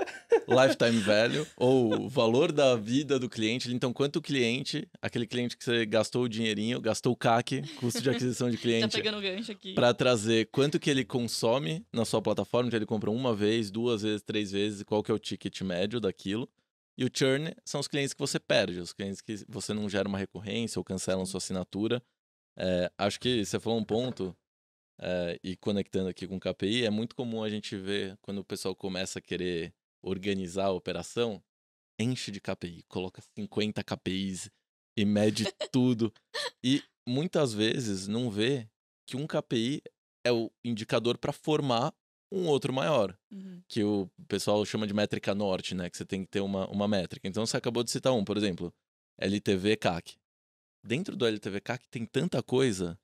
[SPEAKER 1] Lifetime Value, ou valor da vida do cliente. Então, quanto o cliente, aquele cliente que você gastou o dinheirinho, gastou o CAC, custo de aquisição de cliente,
[SPEAKER 2] tá pegando o gancho aqui,
[SPEAKER 1] para trazer quanto que ele consome na sua plataforma, então ele compra uma vez, 2 vezes, 3 vezes, qual que é o ticket médio daquilo. E o churn são os clientes que você perde, os clientes que você não gera uma recorrência ou cancelam sua assinatura. Acho que você falou um ponto, e conectando aqui com o KPI, é muito comum a gente ver quando o pessoal começa a querer organizar a operação, enche de KPI, coloca 50 KPIs e mede tudo. E muitas vezes não vê que um KPI é o indicador para formar um outro maior, que o pessoal chama de métrica norte, né? Que você tem que ter uma métrica. Então você acabou de citar por exemplo, LTV CAC. Dentro do LTV CAC tem tanta coisa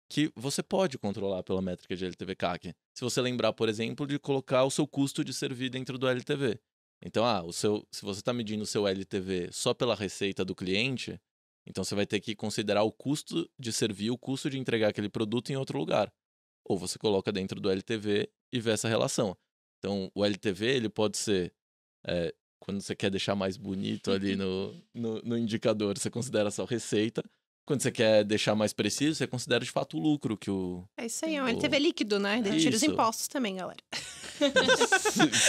[SPEAKER 1] que você pode controlar pela métrica de LTV CAC. Se você lembrar, por exemplo, de colocar o seu custo de servir dentro do LTV. Então, se você está medindo o seu LTV só pela receita do cliente, então você vai ter que considerar o custo de servir, o custo de entregar aquele produto em outro lugar. Ou você coloca dentro do LTV e vê essa relação. Então, o LTV ele pode ser, quando você quer deixar mais bonito ali no indicador, você considera só receita. Quando você quer deixar mais preciso, você considera de fato o lucro que o...
[SPEAKER 3] É isso aí, é um LTV líquido, né? Daí tira os impostos também, galera.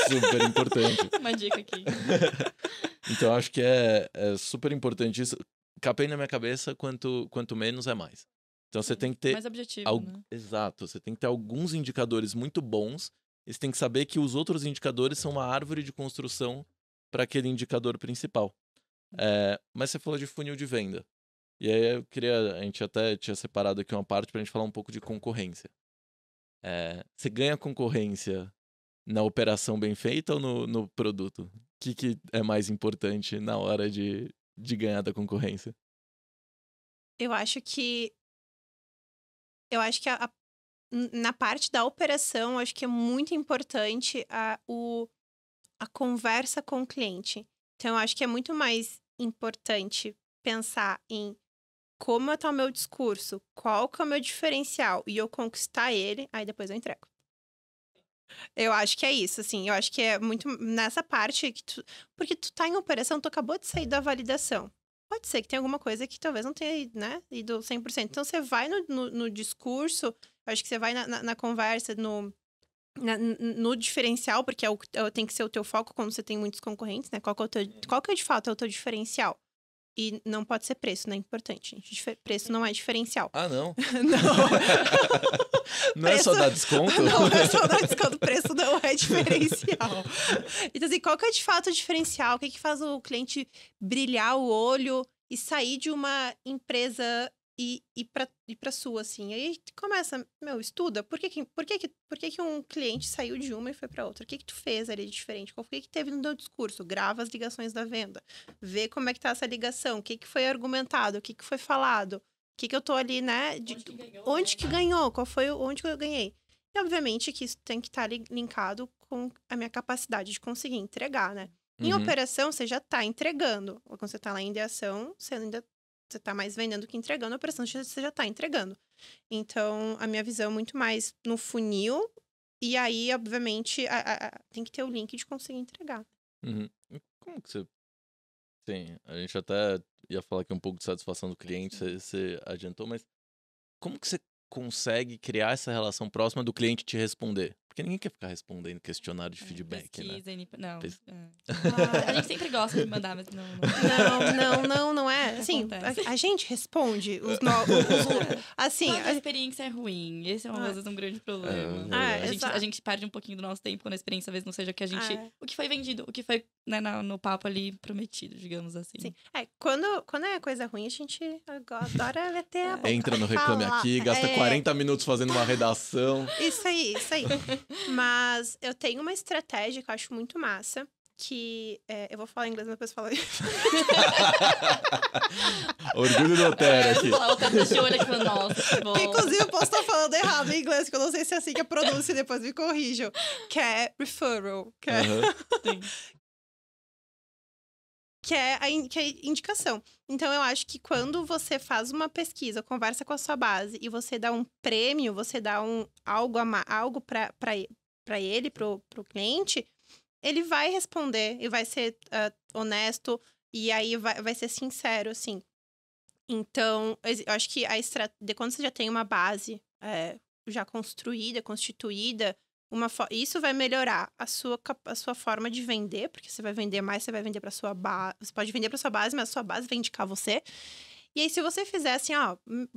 [SPEAKER 1] Super importante.
[SPEAKER 2] Uma dica aqui.
[SPEAKER 1] Então, acho que é super importante isso. KPI na minha cabeça, quanto menos é mais. Então, você tem que ter...
[SPEAKER 2] Mais objetivo, né?
[SPEAKER 1] Exato. Você tem que ter alguns indicadores muito bons. E você tem que saber que os outros indicadores são uma árvore de construção para aquele indicador principal. Mas você falou de funil de venda. E aí a gente até tinha separado aqui uma parte pra gente falar um pouco de concorrência. Você ganha concorrência na operação bem feita ou no produto? O que é mais importante na hora de ganhar da concorrência?
[SPEAKER 3] Eu acho que na parte da operação, acho que é muito importante a conversa com o cliente. Então, eu acho que é muito mais importante pensar em como está o meu discurso, qual que é o meu diferencial, e eu conquistar ele, aí depois eu entrego. Eu acho que é isso, assim, eu acho que é muito nessa parte que porque tu tá em operação, tu acabou de sair da validação. Pode ser que tenha alguma coisa que talvez não tenha, né, ido 100%. Então, você vai no discurso, eu acho que você vai na conversa, no diferencial, porque tem que ser o teu foco quando você tem muitos concorrentes, né? Qual que de fato é o teu diferencial? E não pode ser preço, né? Importante, gente. Preço não é diferencial.
[SPEAKER 1] Ah, não?
[SPEAKER 3] Não.
[SPEAKER 1] Não é só dar desconto?
[SPEAKER 3] Não é só dar desconto. Preço não é diferencial. Então, assim, qual que é de fato o diferencial? O que faz o cliente brilhar o olho e sair de uma empresa e pra sua, assim? Aí começa, estuda. Por que um cliente saiu de uma e foi pra outra? O que tu fez ali de diferente? O que teve no teu discurso? Grava as ligações da venda. Vê como é que tá essa ligação. O que foi argumentado? O que foi falado? O que eu tô ali, né? Onde que ganhou? Onde que eu ganhei? E, obviamente, que isso tem que estar linkado com a minha capacidade de conseguir entregar, né? Em operação, você já tá entregando. Quando você tá lá em ideação, você tá mais vendendo que entregando, a operação você já tá entregando. Então, a minha visão é muito mais no funil. E aí, obviamente, tem que ter o link de conseguir entregar.
[SPEAKER 1] Como que você... Sim, a gente até ia falar aqui um pouco de satisfação do cliente, você adiantou, mas como que você consegue criar essa relação próxima do cliente te responder? Porque ninguém quer ficar respondendo questionário de feedback,
[SPEAKER 2] pesquisa,
[SPEAKER 1] né?
[SPEAKER 2] Não. A gente sempre gosta de mandar, mas não.
[SPEAKER 3] Não é. Assim, a gente responde assim,
[SPEAKER 2] quando a experiência é ruim, esse é às vezes um grande problema. A gente perde um pouquinho do nosso tempo quando a experiência às vezes não seja o que a gente... O que foi vendido, o que foi, né, no papo ali prometido, digamos assim.
[SPEAKER 3] Sim. Quando é coisa ruim, a gente adora meter a boca.
[SPEAKER 1] Entra no Reclame Aqui, gasta 40 minutos fazendo uma redação.
[SPEAKER 3] Isso aí. Mas eu tenho uma estratégia que eu acho muito massa, que eu vou falar em inglês, mas depois falo.
[SPEAKER 1] Orgulho do Otero aqui.
[SPEAKER 2] O Otero tá de olho aqui falando, nossa, que bom.
[SPEAKER 3] Inclusive, eu posso estar falando errado em inglês, que eu não sei se é assim que é pronúncia, depois me corrijam. Que é referral. Que é a indicação. Então, eu acho que quando você faz uma pesquisa, conversa com a sua base e você dá um prêmio, você dá algo para ele, pro cliente, ele vai responder e vai ser honesto e aí vai ser sincero, assim. Então, eu acho que quando você já tem uma base já construída, constituída, Isso vai melhorar a sua forma de vender, porque você vai vender mais, você vai vender para sua base. Você pode vender para sua base, mas a sua base vai indicar você. E aí, se você fizer assim,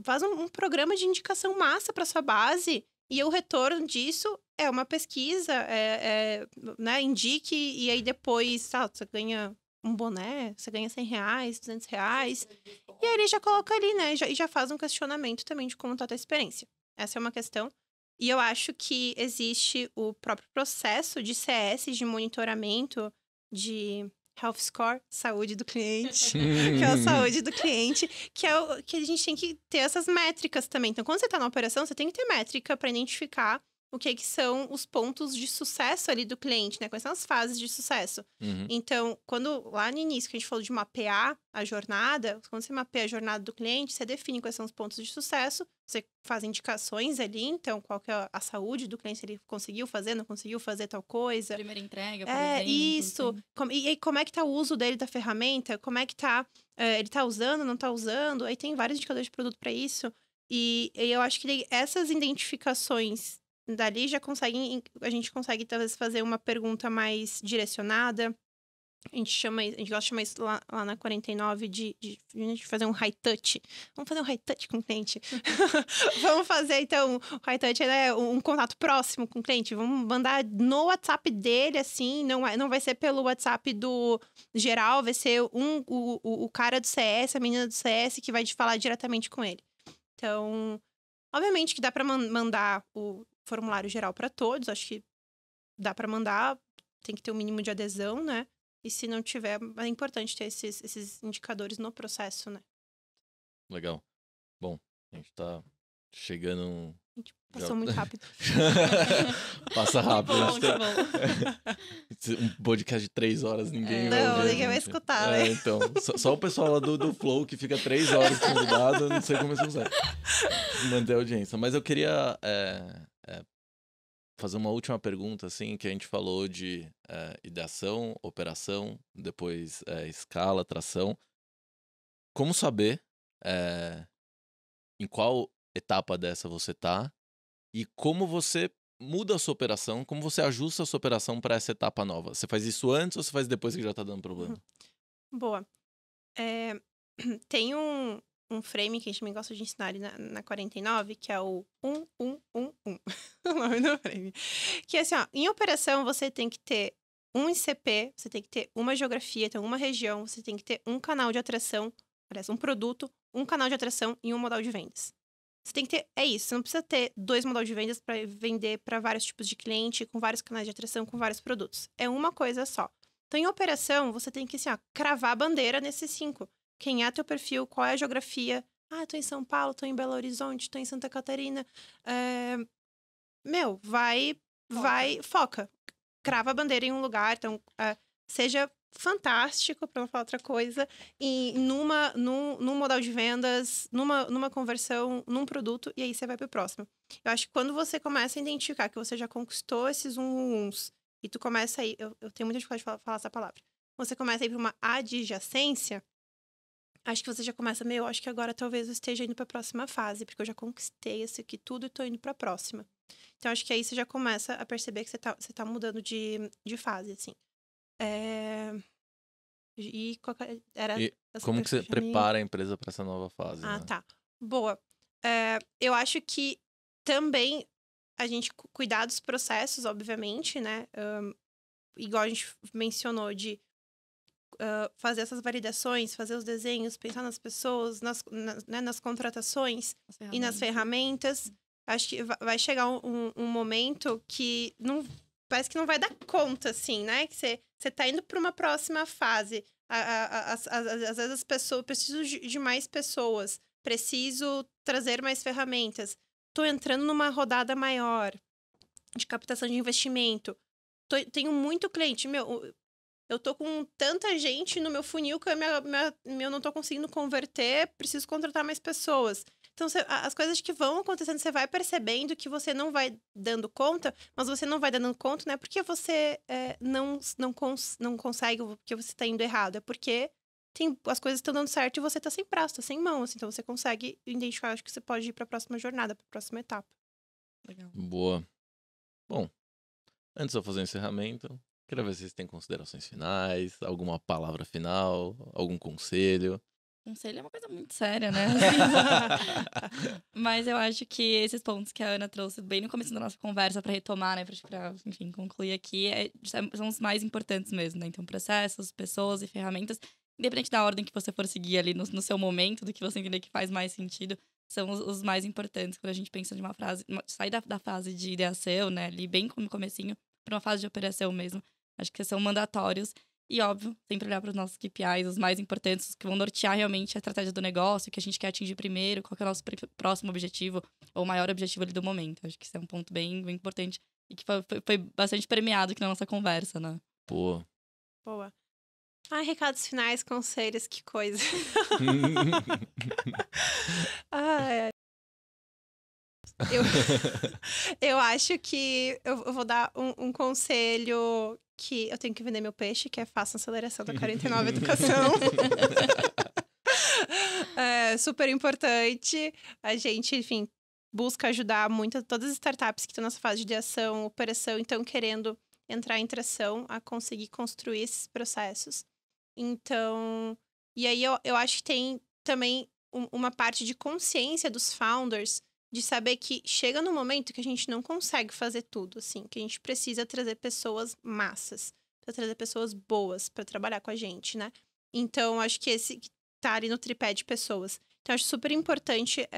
[SPEAKER 3] faz um programa de indicação massa para sua base, e o retorno disso é uma pesquisa, né, indique, e aí depois, você ganha um boné, você ganha R$100, R$200, e aí ele já coloca ali, né, e já faz um questionamento também de como tá a tua experiência. Essa é uma questão. E eu acho que existe o próprio processo de CS, de monitoramento, de Health Score, saúde do cliente, que é a saúde do cliente, que é que a gente tem que ter essas métricas também. Então, quando você está na operação, você tem que ter métrica para identificar o que são os pontos de sucesso ali do cliente, né? Quais são as fases de sucesso. Então, lá no início que a gente falou de mapear a jornada, quando você mapeia a jornada do cliente, você define quais são os pontos de sucesso, você faz indicações ali, então, qual que é a saúde do cliente, se ele conseguiu fazer, não conseguiu fazer tal coisa.
[SPEAKER 2] Primeira entrega, por exemplo.
[SPEAKER 3] Isso. E aí, como é que tá o uso dele da ferramenta? Como é que tá, ele tá usando, não tá usando? Aí tem vários indicadores de produto para isso. E eu acho que essas identificações dali a gente consegue talvez fazer uma pergunta mais direcionada. A gente gosta de chamar isso lá na 49 de fazer um high touch. Vamos fazer um high touch com o cliente. Vamos fazer, então, o high touch é um contato próximo com o cliente. Vamos mandar no WhatsApp dele, assim, não vai ser pelo WhatsApp do geral, vai ser o cara do CS, a menina do CS, que vai falar diretamente com ele. Então, obviamente que dá para mandar o formulário geral para todos, acho que dá para mandar, tem que ter um mínimo de adesão, né? E se não tiver, é importante ter esses indicadores no processo, né?
[SPEAKER 1] Legal. Bom, a gente tá chegando...
[SPEAKER 3] A gente passou muito rápido.
[SPEAKER 1] Passa rápido.
[SPEAKER 2] Muito bom.
[SPEAKER 1] Um podcast de 3 horas, ninguém vai
[SPEAKER 3] Não,
[SPEAKER 1] ver,
[SPEAKER 3] ninguém vai escutar, né?
[SPEAKER 1] Então, só o pessoal lá do Flow que fica 3 horas convidado, não sei como isso consegue manter a audiência. Mas eu queria fazer uma última pergunta, assim, que a gente falou de ideação, operação, depois escala, tração. Como saber em qual etapa dessa você tá e como você muda a sua operação, como você ajusta a sua operação para essa etapa nova? Você faz isso antes ou você faz depois que já tá dando problema?
[SPEAKER 3] Boa. Tem um frame que a gente também gosta de ensinar ali na 49, que é o 1-1-1-1. O nome do frame. Que é assim, em operação você tem que ter um ICP, você tem que ter uma geografia, então uma região, você tem que ter um canal de atração, aliás, um produto, um canal de atração e um modal de vendas. Você tem que ter, isso, você não precisa ter 2 modal de vendas para vender para vários tipos de cliente, com vários canais de atração, com vários produtos. É uma coisa só. Então, em operação, você tem que, assim, cravar a bandeira nesses 5. Quem é teu perfil, qual é a geografia. Tô em São Paulo, tô em Belo Horizonte, tô em Santa Catarina. Foca. Crava a bandeira em um lugar, então, seja fantástico, para não falar outra coisa, num modal de vendas, numa conversão, num produto, e aí você vai pro próximo. Eu acho que quando você começa a identificar que você já conquistou esses uns, e tu começa a ir, eu tenho muita dificuldade de falar essa palavra, você começa a ir para uma adjacência, acho que você já começa, acho que agora talvez eu esteja indo para a próxima fase, porque eu já conquistei esse aqui tudo e tô indo para a próxima. Então, acho que aí você já começa a perceber que você tá mudando de fase, assim. E
[SPEAKER 1] como que você prepara a empresa para essa nova fase? Né?
[SPEAKER 3] Tá. Boa. Eu acho que também a gente cuidar dos processos, obviamente, né? Igual a gente mencionou, de fazer essas validações, fazer os desenhos, pensar nas pessoas, nas contratações e nas ferramentas. Acho que vai chegar um momento que parece que não vai dar conta, assim, né? Que você tá indo para uma próxima fase. Às vezes as pessoas... Preciso de mais pessoas. Preciso trazer mais ferramentas. Tô entrando numa rodada maior de captação de investimento. Tenho muito cliente. Eu tô com tanta gente no meu funil que eu não tô conseguindo converter. Preciso contratar mais pessoas. Então, as coisas que vão acontecendo, você vai percebendo que você não vai dando conta, mas você não vai dando conta, não é porque você não consegue, porque você tá indo errado, é porque as coisas estão dando certo e você tá sem braço, tá sem mão, assim, então você consegue identificar, acho que você pode ir pra próxima jornada, pra próxima etapa.
[SPEAKER 2] Legal.
[SPEAKER 1] Boa. Bom, Antes de eu fazer o encerramento, queria ver se vocês têm considerações finais, alguma palavra final, algum conselho.
[SPEAKER 2] Conselho é uma coisa muito séria, né? Mas eu acho que esses pontos que a Ana trouxe bem no começo da nossa conversa para retomar, né? Pra, enfim, concluir aqui, são os mais importantes mesmo, né? Então, processos, pessoas e ferramentas, independente da ordem que você for seguir ali no seu momento, do que você entender que faz mais sentido, são os mais importantes quando a gente pensa de uma frase, sair da fase de ideação, né? Ali bem no comecinho, para uma fase de operação mesmo. Acho que são mandatórios. E, óbvio, sempre olhar para os nossos KPIs, os mais importantes, os que vão nortear realmente a estratégia do negócio, o que a gente quer atingir primeiro, qual que é o nosso próximo objetivo, ou o maior objetivo ali do momento. Acho que isso é um ponto bem, bem importante e que foi bastante premiado aqui na nossa conversa, né?
[SPEAKER 1] Pô.
[SPEAKER 3] Boa. Ai, recados finais, conselhos, que coisa. Ai, eu acho que eu vou dar um conselho que eu tenho que vender meu peixe, que é faça aceleração da 49 Educação. É super importante. A gente, enfim, busca ajudar muito todas as startups que estão nessa fase de ideação, operação, então querendo entrar em tração a conseguir construir esses processos. Então, e aí eu acho que tem também uma parte de consciência dos founders de saber que chega no momento que a gente não consegue fazer tudo, assim, que a gente precisa trazer pessoas massas, para trazer pessoas boas para trabalhar com a gente, né? Então, acho que esse tá ali no tripé de pessoas. Então, acho super importante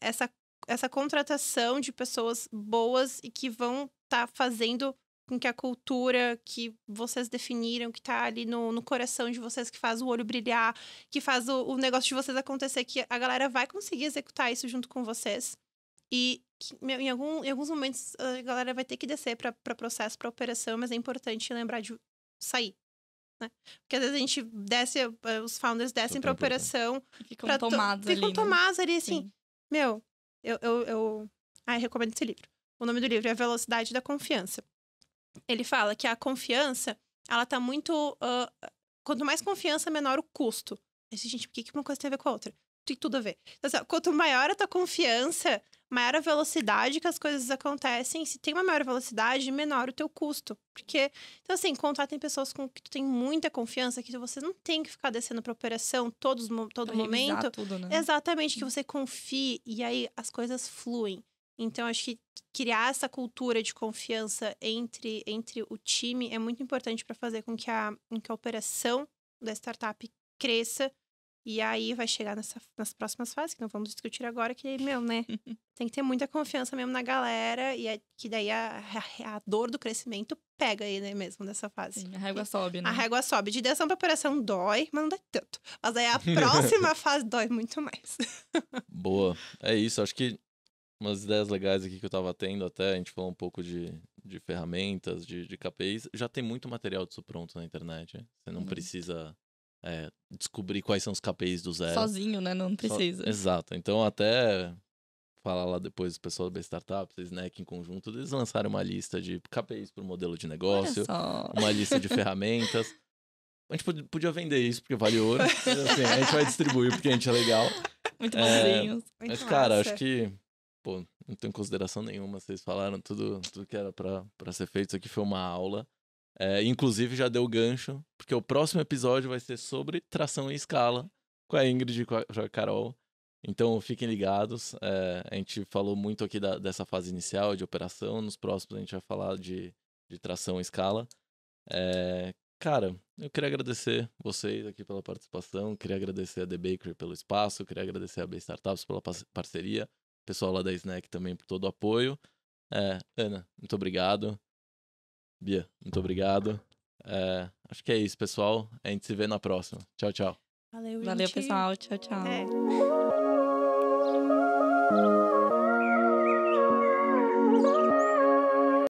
[SPEAKER 3] essa contratação de pessoas boas e que vão estar fazendo com que a cultura que vocês definiram, que tá ali no coração de vocês, que faz o olho brilhar, que faz o negócio de vocês acontecer, que a galera vai conseguir executar isso junto com vocês. E que, em alguns momentos a galera vai ter que descer para processo, para operação, mas é importante lembrar de sair. Né? Porque às vezes a gente desce, os founders descem para operação.
[SPEAKER 2] Ficam tomados ali.
[SPEAKER 3] Ficam tomados ali, assim.
[SPEAKER 2] Sim.
[SPEAKER 3] Meu, eu recomendo esse livro. O nome do livro é A Velocidade da Confiança. Ele fala que a confiança, ela tá muito... quanto mais confiança, menor o custo. Aí, gente, por que uma coisa tem a ver com a outra? Tem tudo a ver. Então, assim, quanto maior a tua confiança, maior a velocidade que as coisas acontecem. Se tem uma maior velocidade, menor o teu custo. Porque, então assim, contratem pessoas com que tu tem muita confiança, que você não tem que ficar descendo pra operação todo momento.
[SPEAKER 2] Tudo, né?
[SPEAKER 3] Exatamente, que você confie e aí as coisas fluem. Então, acho que criar essa cultura de confiança entre o time é muito importante para fazer com que a operação da startup cresça. E aí vai chegar nas próximas fases, que não vamos discutir agora, que, né? Tem que ter muita confiança mesmo na galera. E que daí a dor do crescimento pega aí, né, mesmo, nessa fase.
[SPEAKER 2] Sim, a régua sobe, né?
[SPEAKER 3] A régua sobe. De ideação pra operação dói, mas não dói tanto. Mas aí a próxima fase dói muito mais.
[SPEAKER 1] Boa. É isso, acho que umas ideias legais aqui que eu tava tendo até, a gente falou um pouco de ferramentas, de KPIs. Já tem muito material disso pronto na internet. Você não precisa descobrir quais são os KPIs do zero.
[SPEAKER 2] Sozinho, né? Não precisa.
[SPEAKER 1] Exato. Então, até falar lá depois do pessoal da Startups, Snack em conjunto, eles lançaram uma lista de KPIs para o modelo de negócio, uma lista de ferramentas. A gente podia vender isso porque vale ouro. Assim, a gente vai distribuir porque a gente é legal.
[SPEAKER 2] Muito bonzinhos.
[SPEAKER 1] Mas, cara, acho que não tenho consideração nenhuma. Vocês falaram tudo que era pra ser feito. Isso aqui foi uma aula. Inclusive, já deu gancho, porque o próximo episódio vai ser sobre tração em escala, com a Ingrid e com a Carol. Então, fiquem ligados. A gente falou muito aqui dessa fase inicial de operação. Nos próximos, a gente vai falar de tração em escala. Cara, eu queria agradecer vocês aqui pela participação. Queria agradecer a The Bakery pelo espaço. Queria agradecer a B Startups pela parceria. Pessoal lá da Snack também por todo o apoio. Ana, muito obrigado. Bia, muito obrigado. Acho que é isso, pessoal. A gente se vê na próxima. Tchau, tchau.
[SPEAKER 3] Valeu,
[SPEAKER 2] pessoal. Tchau, tchau.